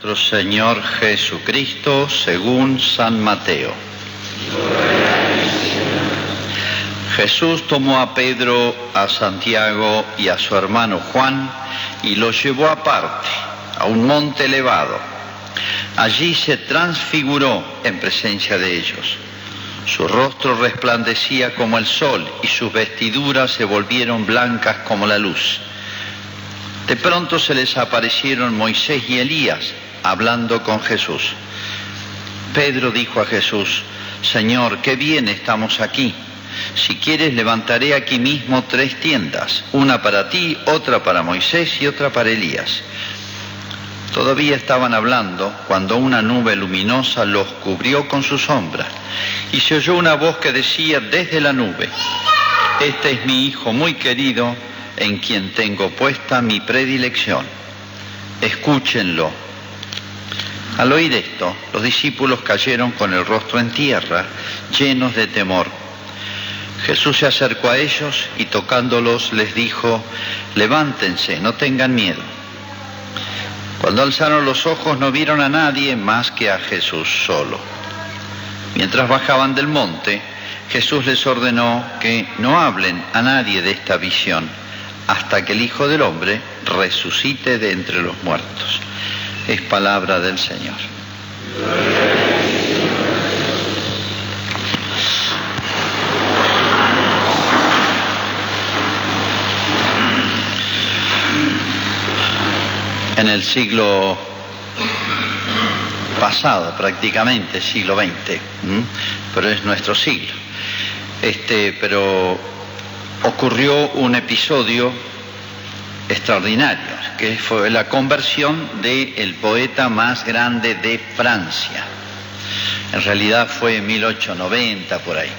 nuestro Señor Jesucristo según San Mateo. Jesús tomó a Pedro, a Santiago y a su hermano Juan y los llevó aparte, a un monte elevado. Allí se transfiguró en presencia de ellos. Su rostro resplandecía como el sol y sus vestiduras se volvieron blancas como la luz. De pronto se les aparecieron Moisés y Elías hablando con Jesús. Pedro dijo a Jesús: Señor, qué bien estamos aquí. Si quieres, levantaré aquí mismo 3 tiendas, una para ti, otra para Moisés y otra para Elías. Todavía estaban hablando cuando una nube luminosa los cubrió con su sombra y se oyó una voz que decía desde la nube: Este es mi Hijo muy querido, en quien tengo puesta mi predilección. Escúchenlo. Al oír esto, los discípulos cayeron con el rostro en tierra, llenos de temor. Jesús se acercó a ellos y tocándolos les dijo: Levántense, no tengan miedo. Cuando alzaron los ojos no vieron a nadie más que a Jesús solo. Mientras bajaban del monte, Jesús les ordenó que no hablen a nadie de esta visión hasta que el Hijo del Hombre resucite de entre los muertos. Es palabra del Señor. En el siglo pasado, prácticamente, siglo XX, pero es nuestro siglo. Pero ocurrió un episodio extraordinario, que fue la conversión del poeta más grande de Francia. En realidad fue en 1890, por ahí.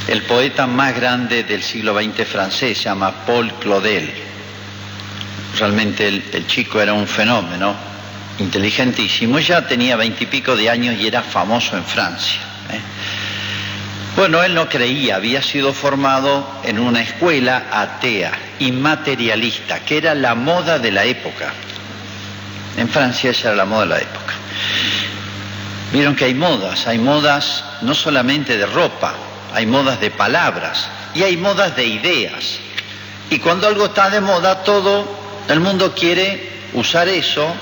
El poeta más grande del siglo XX francés se llama Paul Claudel. Realmente el chico era un fenómeno, inteligentísimo. Ya tenía 20 y pico de años y era famoso en Francia. Bueno, él no creía, había sido formado en una escuela atea y materialista, que era la moda de la época. En Francia esa era la moda de la época. Vieron que hay modas no solamente de ropa, hay modas de palabras y hay modas de ideas. Y cuando algo está de moda, todo el mundo quiere usar eso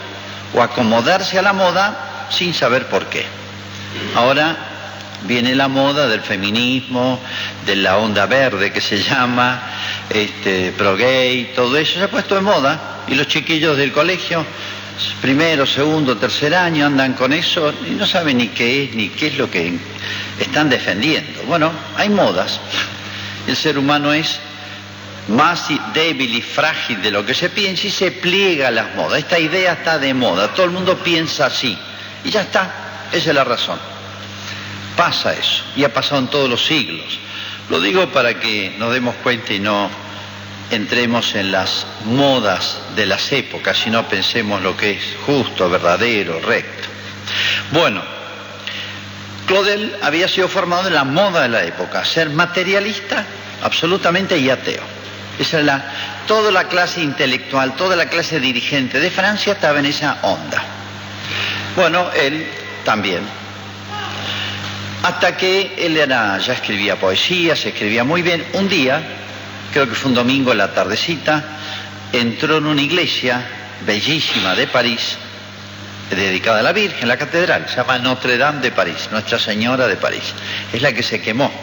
o acomodarse a la moda sin saber por qué. Ahora viene la moda del feminismo, de la onda verde que se llama, pro gay, todo eso se ha puesto de moda y los chiquillos del colegio, primero, segundo, tercer año, andan con eso y no saben ni qué es lo que están defendiendo. Bueno, hay modas. El ser humano es más débil y frágil de lo que se piensa y se pliega a las modas. Esta idea está de moda, todo el mundo piensa así y ya está, esa es la razón. Pasa eso, y ha pasado en todos los siglos. Lo digo para que nos demos cuenta y no entremos en las modas de las épocas, sino pensemos lo que es justo, verdadero, recto. Bueno, Claudel había sido formado en la moda de la época, ser materialista absolutamente y ateo. Esa era toda la clase intelectual, toda la clase dirigente de Francia estaba en esa onda. Bueno, él también. Hasta que él ya escribía poesía, se escribía muy bien. Un día, creo que fue un domingo en la tardecita, entró en una iglesia bellísima de París, dedicada a la Virgen, la catedral, se llama Notre Dame de París, Nuestra Señora de París. Es la que se quemó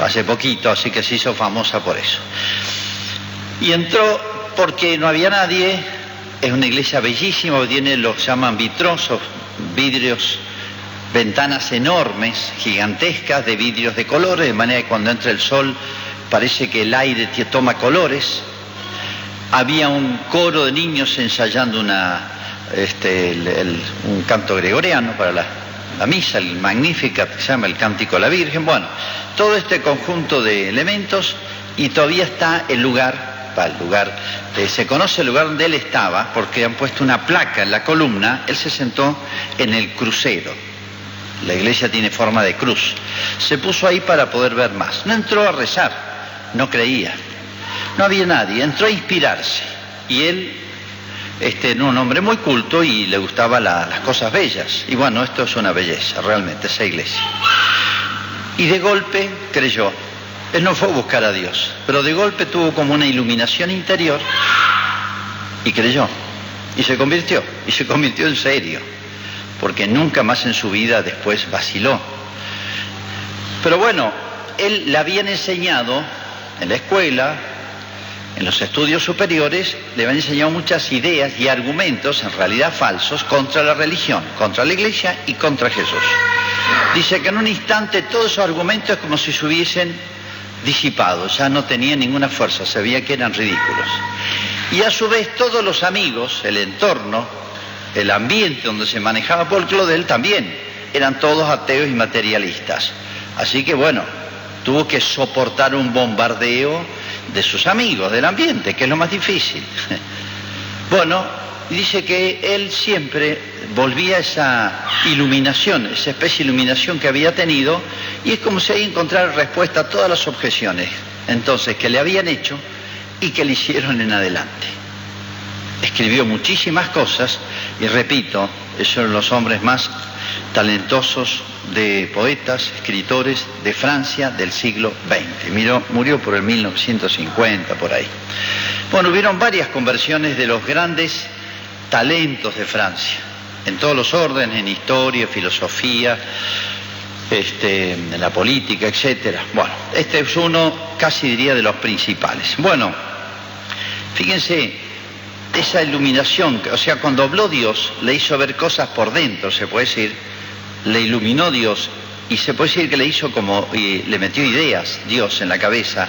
hace poquito, así que se hizo famosa por eso. Y entró porque no había nadie, es una iglesia bellísima, tiene lo que llaman vitrosos, vidrios, ventanas enormes, gigantescas, de vidrios de colores, de manera que cuando entra el sol parece que el aire toma colores. Había un coro de niños ensayando un canto gregoriano para la misa, el Magnificat, que se llama el Cántico a la Virgen. Bueno, todo este conjunto de elementos, y todavía está el lugar, se conoce el lugar donde él estaba, porque han puesto una placa en la columna. Él se sentó en el crucero. La iglesia tiene forma de cruz. Se puso ahí para poder ver más. No entró a rezar, no creía. No había nadie, entró a inspirarse. Y él Era un hombre muy culto y le gustaban las cosas bellas. Y bueno, esto es una belleza, realmente, esa iglesia. Y de golpe creyó. Él no fue a buscar a Dios, pero de golpe tuvo como una iluminación interior y creyó. Y se convirtió en serio, porque nunca más en su vida después vaciló. Pero bueno, él le habían enseñado en la escuela, en los estudios superiores, le habían enseñado muchas ideas y argumentos, en realidad falsos, contra la religión, contra la iglesia y contra Jesús. Dice que en un instante todos esos argumentos como si se hubiesen disipado, ya no tenían ninguna fuerza, se veía que eran ridículos. Y a su vez todos los amigos, el entorno, el ambiente donde se manejaba Paul Claudel también, eran todos ateos y materialistas. Así que bueno, tuvo que soportar un bombardeo de sus amigos, del ambiente, que es lo más difícil. Bueno, dice que él siempre volvía a esa iluminación, esa especie de iluminación que había tenido, y es como si ahí encontrara respuesta a todas las objeciones, entonces, que le habían hecho y que le hicieron en adelante. Escribió muchísimas cosas, y repito, son los hombres más talentosos de poetas, escritores de Francia del siglo XX. Murió por el 1950, por ahí. Bueno, hubieron varias conversiones de los grandes talentos de Francia, en todos los órdenes, en historia, filosofía, en la política, etcétera. Bueno, este es uno, casi diría, de los principales. Bueno, fíjense, esa iluminación, o sea, cuando habló Dios, le hizo ver cosas por dentro, se puede decir, le iluminó Dios, y se puede decir que le hizo como, y le metió ideas Dios en la cabeza,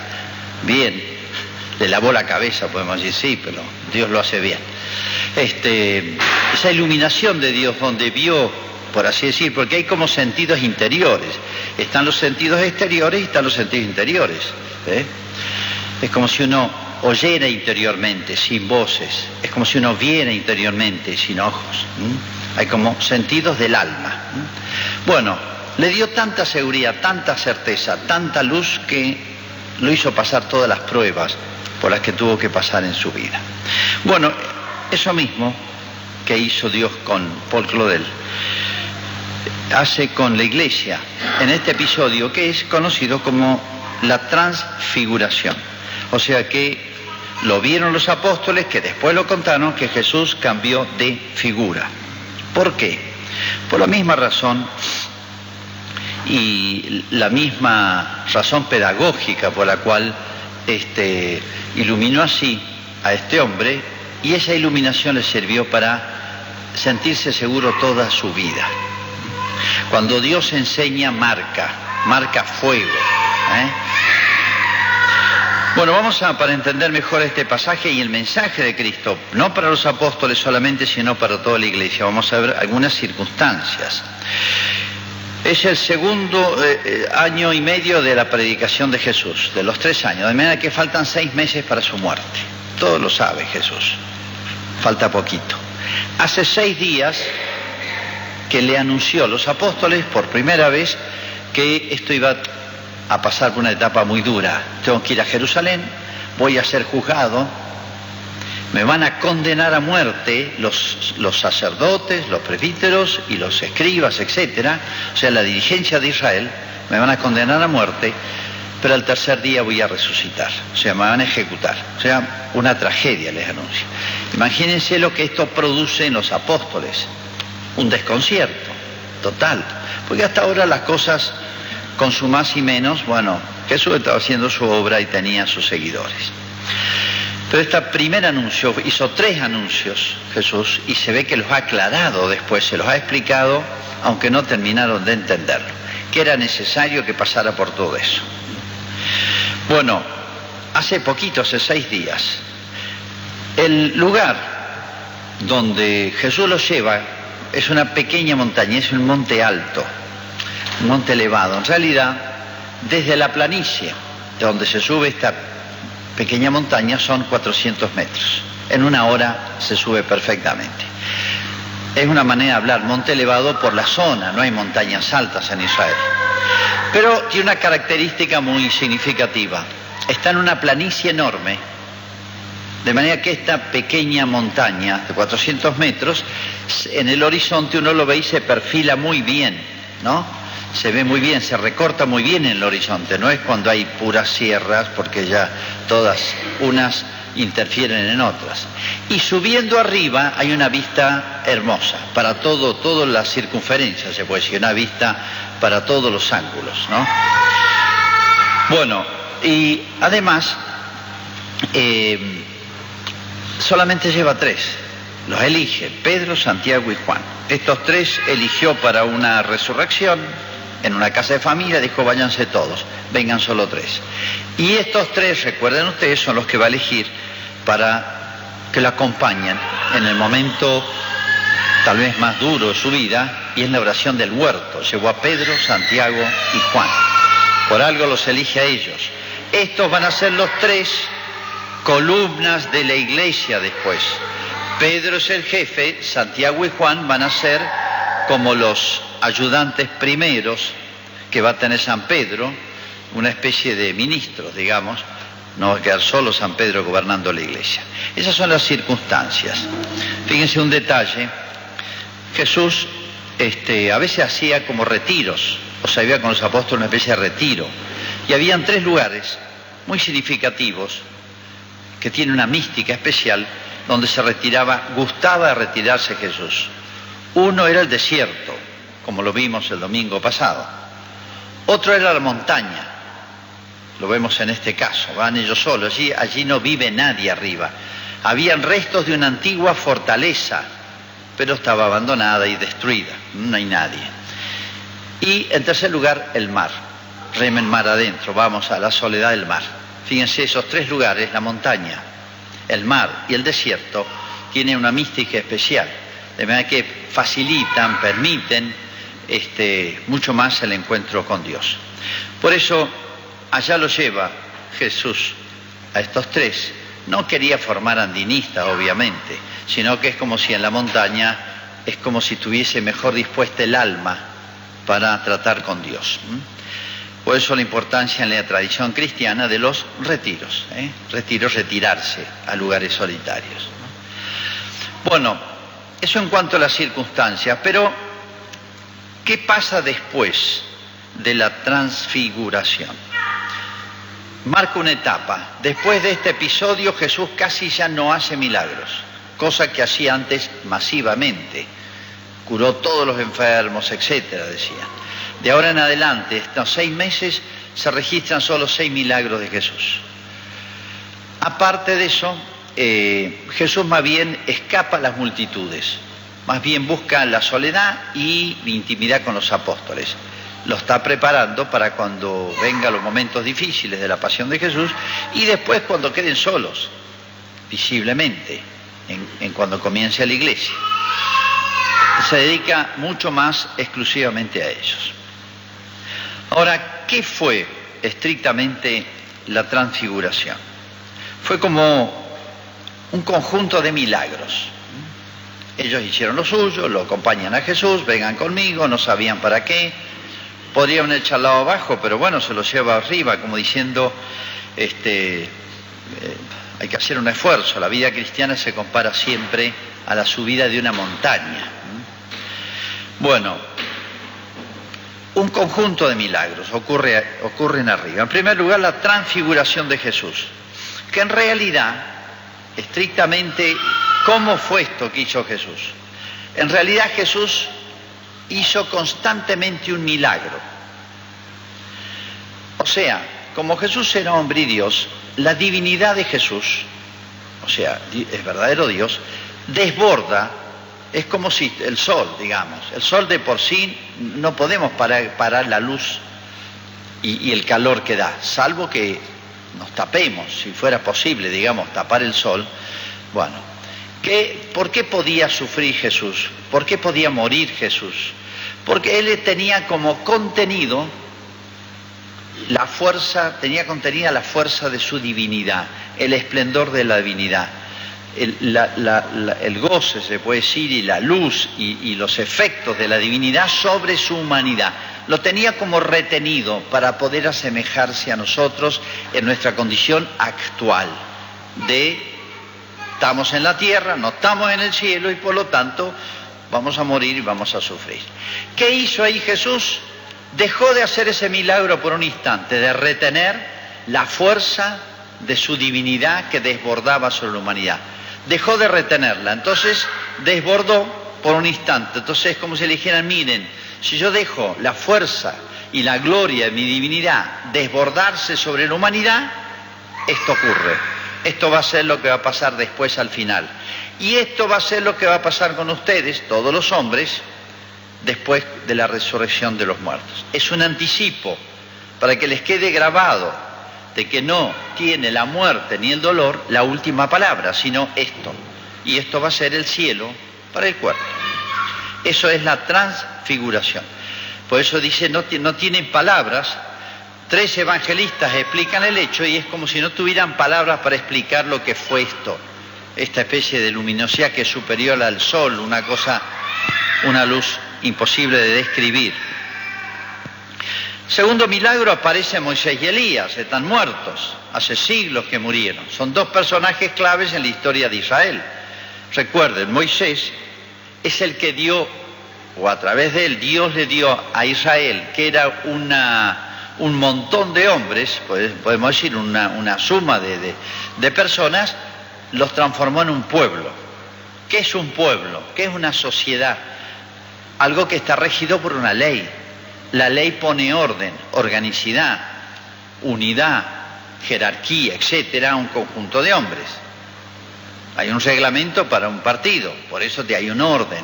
bien, le lavó la cabeza, podemos decir, sí, pero Dios lo hace bien. Esa iluminación de Dios donde vio, por así decir, porque hay como sentidos interiores, están los sentidos exteriores y están los sentidos interiores, es como si uno oyera interiormente sin voces, es como si uno viera interiormente sin ojos. Hay como sentidos del alma. Bueno, le dio tanta seguridad, tanta certeza, tanta luz, que lo hizo pasar todas las pruebas por las que tuvo que pasar en su vida. Bueno, eso mismo que hizo Dios con Paul Claudel, hace con la iglesia en este episodio que es conocido como la transfiguración. O sea que lo vieron los apóstoles, que después lo contaron, que Jesús cambió de figura. ¿Por qué? Por la misma razón y la misma razón pedagógica por la cual iluminó así a este hombre, y esa iluminación le sirvió para sentirse seguro toda su vida. Cuando Dios enseña, marca fuego. Bueno, para entender mejor este pasaje y el mensaje de Cristo, no para los apóstoles solamente, sino para toda la iglesia, vamos a ver algunas circunstancias. Es el segundo año y medio de la predicación de Jesús, de los 3 años, de manera que faltan 6 meses para su muerte. Todo lo sabe Jesús, falta poquito. Hace 6 días que le anunció a los apóstoles por primera vez que esto iba a pasar por una etapa muy dura. Tengo que ir a Jerusalén, voy a ser juzgado, me van a condenar a muerte los sacerdotes, los presbíteros y los escribas, etcétera, o sea, la dirigencia de Israel, me van a condenar a muerte, pero al tercer día voy a resucitar, o sea, me van a ejecutar, o sea, una tragedia les anuncio. Imagínense lo que esto produce en los apóstoles, un desconcierto total, porque hasta ahora las cosas con su más y menos, bueno, Jesús estaba haciendo su obra y tenía sus seguidores. Pero este primer anuncio, hizo 3 anuncios Jesús, y se ve que los ha aclarado después, se los ha explicado, aunque no terminaron de entenderlo, que era necesario que pasara por todo eso. Bueno, hace poquito, hace 6 días, el lugar donde Jesús los lleva es una pequeña montaña, es un monte alto, un monte elevado. En realidad, desde la planicie, de donde se sube esta pequeña montaña, son 400 metros. En 1 hora se sube perfectamente. Es una manera de hablar, monte elevado por la zona, no hay montañas altas en Israel. Pero tiene una característica muy significativa. Está en una planicie enorme, De manera que esta pequeña montaña de 400 metros, en el horizonte uno lo ve y se perfila muy bien, ¿no? Se ve muy bien, se recorta muy bien en el horizonte, no es cuando hay puras sierras, porque ya todas unas interfieren en otras. Y subiendo arriba hay una vista hermosa, para toda la circunferencia, se puede decir, una vista para todos los ángulos, ¿no? Bueno, y además, solamente lleva 3, los elige, Pedro, Santiago y Juan. Estos 3 eligió para una resurrección, en una casa de familia, dijo váyanse todos, vengan solo 3. Y estos 3, recuerden ustedes, son los que va a elegir para que lo acompañen en el momento tal vez más duro de su vida, y es la oración del huerto. Llevó a Pedro, Santiago y Juan. Por algo los elige a ellos. Estos van a ser los 3 columnas de la iglesia después. Pedro es el jefe, Santiago y Juan van a ser como los ayudantes primeros que va a tener San Pedro, una especie de ministros, digamos. No va a quedar solo San Pedro gobernando la iglesia. Esas son las circunstancias. Fíjense un detalle. Jesús a veces hacía como retiros, o sea, había con los apóstoles una especie de retiro. Y habían 3 lugares muy significativos que tienen una mística especial donde se retiraba, gustaba de retirarse Jesús. Uno era el desierto, como lo vimos el domingo pasado. Otro era la montaña, lo vemos en este caso, van ellos solos, allí no vive nadie arriba. Habían restos de una antigua fortaleza, pero estaba abandonada y destruida, no hay nadie. Y en tercer lugar, el mar, remen mar adentro, vamos a la soledad del mar. Fíjense, esos 3 lugares, la montaña, el mar y el desierto, tienen una mística especial, de manera que facilitan, permiten mucho más el encuentro con Dios. Por eso, allá lo lleva Jesús a estos 3. No quería formar andinistas, obviamente, sino que es como si en la montaña, es como si tuviese mejor dispuesta el alma para tratar con Dios. Por eso la importancia en la tradición cristiana de los retiros, retirarse a lugares solitarios. Bueno, eso en cuanto a las circunstancias, pero ¿qué pasa después de la transfiguración? Marca una etapa. Después de este episodio, Jesús casi ya no hace milagros, cosa que hacía antes masivamente. Curó todos los enfermos, etcétera, decían. De ahora en adelante, estos 6 meses, se registran solo 6 milagros de Jesús. Aparte de eso, Jesús más bien escapa a las multitudes, más bien busca la soledad y la intimidad con los apóstoles. Lo está preparando para cuando vengan los momentos difíciles de la pasión de Jesús y después cuando queden solos, visiblemente, en cuando comience la iglesia. Se dedica mucho más exclusivamente a ellos. Ahora, ¿qué fue estrictamente la transfiguración? Fue como un conjunto de milagros. Ellos hicieron lo suyo, lo acompañan a Jesús, vengan conmigo, no sabían para qué. Podrían haber charlado abajo, pero bueno, se los lleva arriba, como diciendo, hay que hacer un esfuerzo. La vida cristiana se compara siempre a la subida de una montaña. Bueno, un conjunto de milagros ocurren arriba. En primer lugar, la transfiguración de Jesús, que en realidad, estrictamente, ¿cómo fue esto que hizo Jesús? En realidad Jesús hizo constantemente un milagro. O sea, como Jesús era hombre y Dios, la divinidad de Jesús, o sea, es verdadero Dios, desborda. Es como si el sol, digamos, el sol de por sí no podemos parar la luz y el calor que da, salvo que nos tapemos, si fuera posible, digamos, tapar el sol. Bueno, ¿por qué podía sufrir Jesús? ¿Por qué podía morir Jesús? Porque Él tenía como contenido la fuerza, tenía contenida la fuerza de su divinidad, el esplendor de la divinidad. El goce, se puede decir, y la luz y los efectos de la divinidad sobre su humanidad. Lo tenía como retenido para poder asemejarse a nosotros en nuestra condición actual de estamos en la tierra, no estamos en el cielo y por lo tanto vamos a morir y vamos a sufrir. ¿Qué hizo ahí Jesús? Dejó de hacer ese milagro por un instante, de retener la fuerza de su divinidad que desbordaba sobre la humanidad. Dejó de retenerla, entonces desbordó por un instante. Entonces es como si le dijeran, miren, si yo dejo la fuerza y la gloria de mi divinidad desbordarse sobre la humanidad, esto ocurre. Esto va a ser lo que va a pasar después al final. Y esto va a ser lo que va a pasar con ustedes, todos los hombres, después de la resurrección de los muertos. Es un anticipo para que les quede grabado de que no tiene la muerte ni el dolor la última palabra, sino esto. Y esto va a ser el cielo para el cuerpo. Eso es la transfiguración. Por eso dice, no tienen palabras. 3 evangelistas explican el hecho y es como si no tuvieran palabras para explicar lo que fue esto. Esta especie de luminosidad que es superior al sol, una cosa, una luz imposible de describir. Segundo milagro, aparece Moisés y Elías, están muertos, hace siglos que murieron. Son 2 personajes claves en la historia de Israel. Recuerden, Moisés es el que dio, o a través de él, Dios le dio a Israel, que era un montón de hombres, podemos decir una suma de personas, los transformó en un pueblo. ¿Qué es un pueblo? ¿Qué es una sociedad? Algo que está regido por una ley. La ley pone orden, organicidad, unidad, jerarquía, etcétera, a un conjunto de hombres. Hay un reglamento para un partido, por eso hay un orden,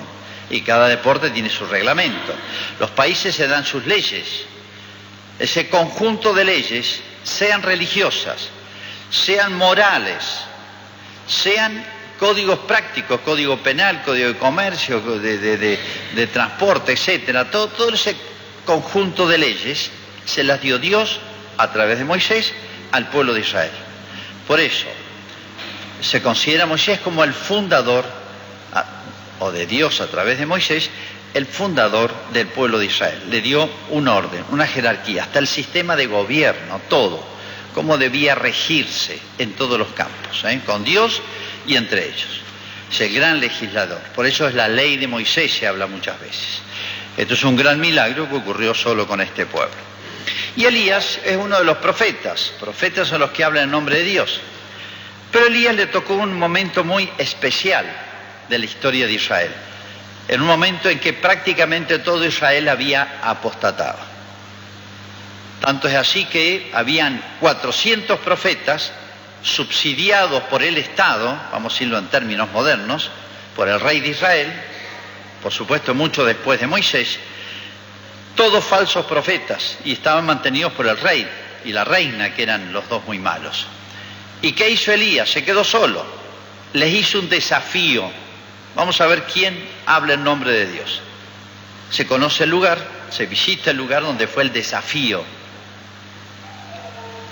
y cada deporte tiene su reglamento. Los países se dan sus leyes. Ese conjunto de leyes, sean religiosas, sean morales, sean códigos prácticos, código penal, código de comercio, de transporte, etcétera, todo ese conjunto de leyes se las dio Dios a través de Moisés al pueblo de Israel. Por eso se considera a Moisés como el fundador, o de Dios a través de Moisés, el fundador del pueblo de Israel. Le dio un orden, una jerarquía, hasta el sistema de gobierno, todo, cómo debía regirse en todos los campos, con Dios y entre ellos. Es el gran legislador. Por eso es la ley de Moisés, se habla muchas veces. Esto es un gran milagro que ocurrió solo con este pueblo. Y Elías es uno de los profetas. Profetas son los que hablan en nombre de Dios. Pero a Elías le tocó un momento muy especial de la historia de Israel. En un momento en que prácticamente todo Israel había apostatado. Tanto es así que habían 400 profetas subsidiados por el Estado, vamos a decirlo en términos modernos, por el rey de Israel, por supuesto mucho después de Moisés, todos falsos profetas, y estaban mantenidos por el rey y la reina, que eran los 2 muy malos. ¿Y qué hizo Elías? Se quedó solo. Les hizo un desafío. Vamos a ver quién habla en nombre de Dios. Se conoce el lugar, se visita el lugar donde fue el desafío.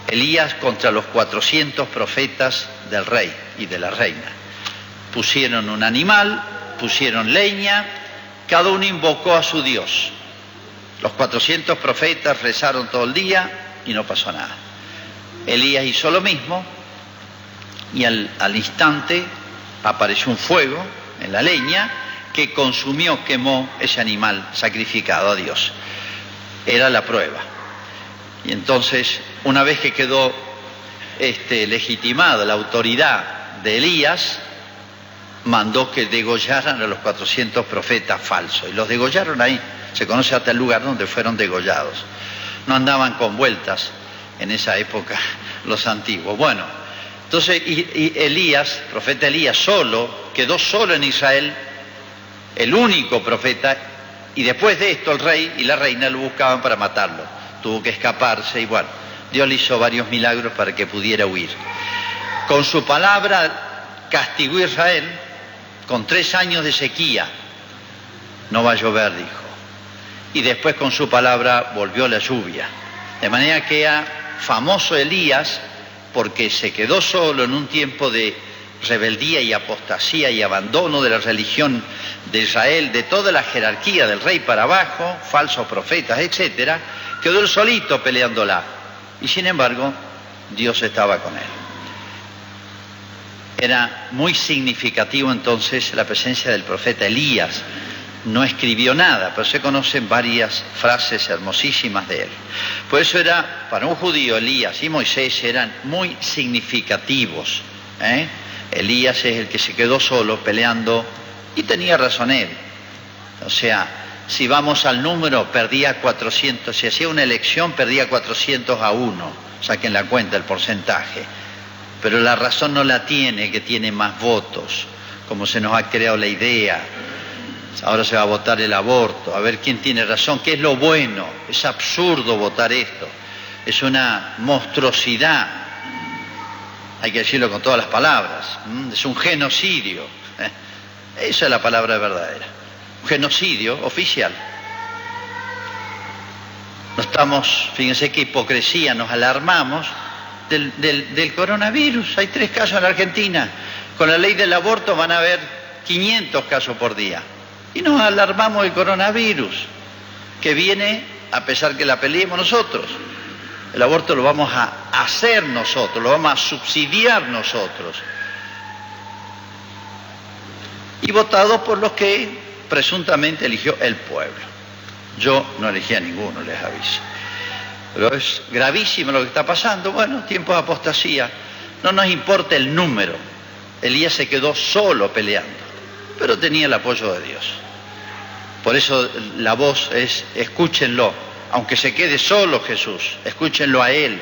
Elías contra los 400 profetas del rey y de la reina. Pusieron un animal, pusieron leña, cada uno invocó a su Dios. Los 400 profetas rezaron todo el día y no pasó nada. Elías hizo lo mismo y al instante apareció un fuego en la leña que consumió, quemó ese animal sacrificado a Dios. Era la prueba. Y entonces, una vez que quedó legitimada la autoridad de Elías, mandó que degollaran a los 400 profetas falsos. Y los degollaron ahí. Se conoce hasta el lugar donde fueron degollados. No andaban con vueltas en esa época los antiguos. Bueno, entonces y Elías, profeta Elías, quedó solo en Israel, el único profeta, y después de esto el rey y la reina lo buscaban para matarlo. Tuvo que escaparse y bueno, Dios le hizo varios milagros para que pudiera huir. Con su palabra castigó a Israel con 3 años de sequía. No va a llover, dijo. Y después con su palabra volvió la lluvia. De manera que era famoso Elías porque se quedó solo en un tiempo de rebeldía y apostasía y abandono de la religión de Israel, de toda la jerarquía del rey para abajo, falsos profetas, etcétera. Quedó él solito peleándola. Y sin embargo, Dios estaba con él. Era muy significativo entonces la presencia del profeta Elías. No escribió nada, pero se conocen varias frases hermosísimas de él. Por eso era, para un judío, Elías y Moisés eran muy significativos. Elías es el que se quedó solo peleando, y tenía razón él. O sea, si vamos al número, perdía 400, si hacía una elección, perdía 400-1, saquen la cuenta, el porcentaje. Pero la razón no la tiene, que tiene más votos, como se nos ha creado la idea. Ahora se va a votar el aborto, a ver quién tiene razón, qué es lo bueno. Es absurdo votar esto, es una monstruosidad, hay que decirlo con todas las palabras, es un genocidio. Esa es la palabra verdadera, un genocidio oficial. No estamos, fíjense qué hipocresía, nos alarmamos del coronavirus. Hay 3 casos en la Argentina, con la ley del aborto van a haber 500 casos por día. Y nos alarmamos del coronavirus, que viene a pesar que la peleemos nosotros. El aborto lo vamos a hacer nosotros, lo vamos a subsidiar nosotros. Y votado por los que presuntamente eligió el pueblo. Yo no elegí a ninguno, les aviso. Pero es gravísimo lo que está pasando. Bueno, tiempo de apostasía. No nos importa el número. Elías se quedó solo peleando, pero tenía el apoyo de Dios. Por eso la voz es, escúchenlo, aunque se quede solo Jesús, escúchenlo a Él.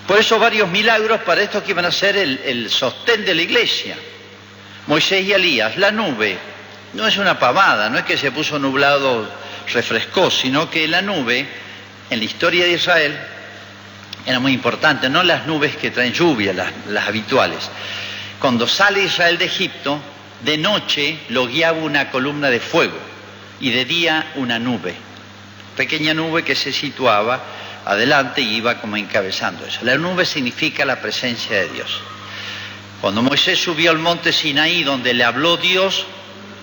Por eso varios milagros para estos que iban a ser el sostén de la iglesia. Moisés y Elías, la nube, no es una pavada, no es que se puso nublado, refrescó, sino que la nube, en la historia de Israel, era muy importante, no las nubes que traen lluvia, las habituales. Cuando sale Israel de Egipto, de noche lo guiaba una columna de fuego y de día una nube, pequeña nube que se situaba adelante y iba como encabezando eso. La nube significa la presencia de Dios. Cuando Moisés subió al monte Sinaí, donde le habló Dios,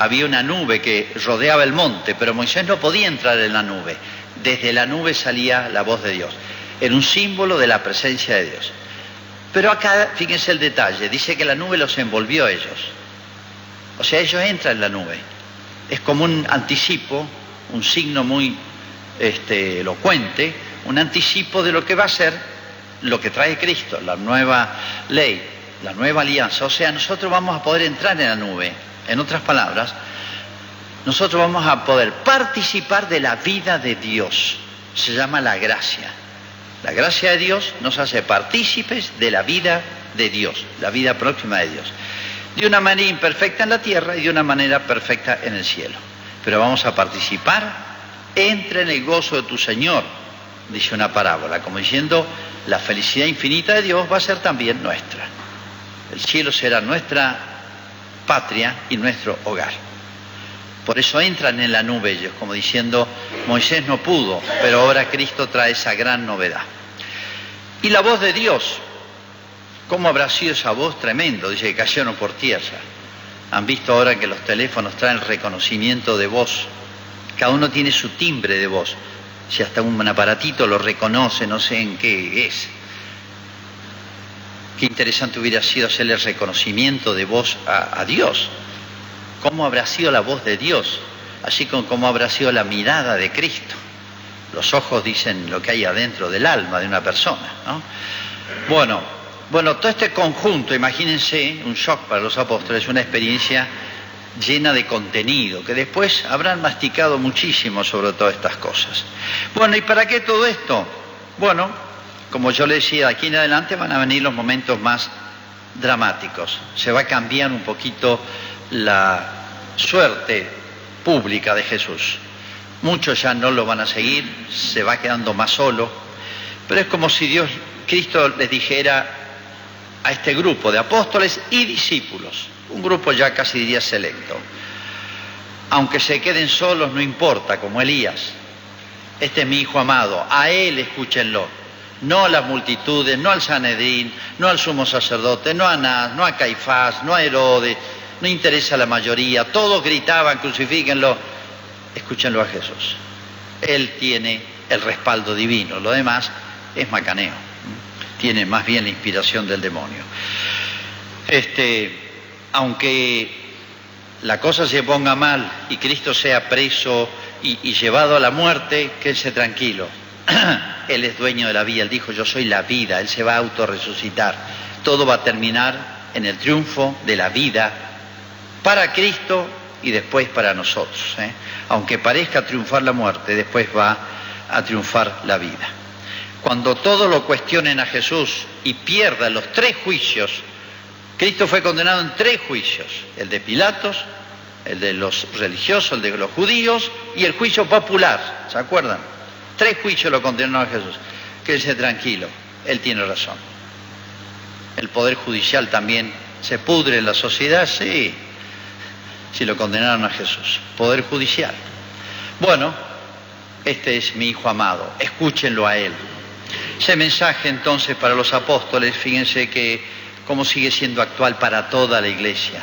había una nube que rodeaba el monte, pero Moisés no podía entrar en la nube. Desde la nube salía la voz de Dios. Era un símbolo de la presencia de Dios. Pero acá, fíjense el detalle, dice que la nube los envolvió a ellos. O sea, ellos entran en la nube. Es como un anticipo, un signo muy elocuente, un anticipo de lo que va a ser lo que trae Cristo, la nueva ley, la nueva alianza. O sea, nosotros vamos a poder entrar en la nube. En otras palabras, nosotros vamos a poder participar de la vida de Dios. Se llama la gracia. La gracia de Dios nos hace partícipes de la vida de Dios, la vida próxima de Dios. De una manera imperfecta en la tierra y de una manera perfecta en el cielo. Pero vamos a participar, entra en el gozo de tu Señor, dice una parábola, como diciendo, la felicidad infinita de Dios va a ser también nuestra. El cielo será nuestra patria y nuestro hogar. Por eso entran en la nube ellos, como diciendo, Moisés no pudo, pero ahora Cristo trae esa gran novedad. Y la voz de Dios, ¿cómo habrá sido esa voz? Tremendo, dice que cayeron por tierra. Han visto ahora que los teléfonos traen reconocimiento de voz. Cada uno tiene su timbre de voz. Si hasta un aparatito lo reconoce, no sé en qué es. Qué interesante hubiera sido hacerle reconocimiento de voz a Dios. ¿Cómo habrá sido la voz de Dios? Así como cómo habrá sido la mirada de Cristo. Los ojos dicen lo que hay adentro del alma de una persona, ¿no? Bueno, todo este conjunto, imagínense, un shock para los apóstoles, una experiencia llena de contenido, que después habrán masticado muchísimo sobre todas estas cosas. Bueno, ¿y para qué todo esto? Bueno, como yo le decía, de aquí en adelante van a venir los momentos más dramáticos. Se va a cambiar un poquito la suerte pública de Jesús. Muchos ya no lo van a seguir, se va quedando más solo, pero es como si Cristo les dijera a este grupo de apóstoles y discípulos, un grupo ya casi diría selecto, aunque se queden solos no importa, como Elías, este es mi hijo amado, a él escúchenlo, no a las multitudes, no al Sanedrín, no al sumo sacerdote, no a Anás, no a Caifás, no a Herodes, no interesa a la mayoría, todos gritaban crucifíquenlo, escúchenlo a Jesús. Él tiene el respaldo divino, lo demás es macaneo, tiene más bien la inspiración del demonio. Aunque la cosa se ponga mal y Cristo sea preso y llevado a la muerte, quédese tranquilo. Él es dueño de la vida, Él dijo, yo soy la vida, Él se va a autorresucitar. Todo va a terminar en el triunfo de la vida para Cristo y después para nosotros. Aunque parezca triunfar la muerte, después va a triunfar la vida. Cuando todos lo cuestionen a Jesús y pierdan los 3 juicios, Cristo fue condenado en 3 juicios, el de Pilatos, el de los religiosos, el de los judíos y el juicio popular, ¿se acuerdan? 3 juicios lo condenaron a Jesús. Quédese tranquilo, Él tiene razón. El poder judicial también se pudre en la sociedad, sí, si lo condenaron a Jesús. Poder judicial. Bueno, este es mi Hijo amado, escúchenlo a Él. Ese mensaje entonces para los apóstoles, fíjense que cómo sigue siendo actual para toda la iglesia.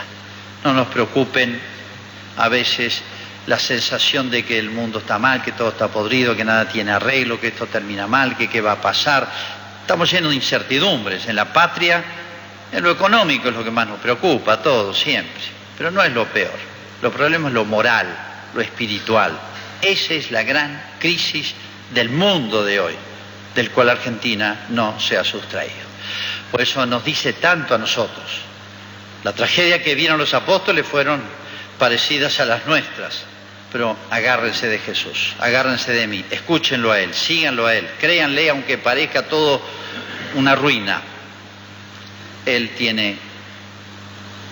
No nos preocupen a veces la sensación de que el mundo está mal, que todo está podrido, que nada tiene arreglo, que esto termina mal, que qué va a pasar. Estamos llenos de incertidumbres. En la patria, en lo económico es lo que más nos preocupa a todos siempre, pero no es lo peor. Los problemas es lo moral, lo espiritual. Esa es la gran crisis del mundo de hoy, del cual Argentina no se ha sustraído. Por eso nos dice tanto a nosotros. La tragedia que vieron los apóstoles fueron parecidas a las nuestras, pero agárrense de Jesús, agárrense de mí, escúchenlo a Él, síganlo a Él, créanle aunque parezca todo una ruina. Él tiene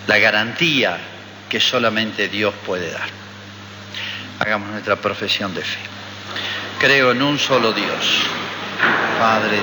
la garantía que solamente Dios puede dar. Hagamos nuestra profesión de fe. Creo en un solo Dios, Padre,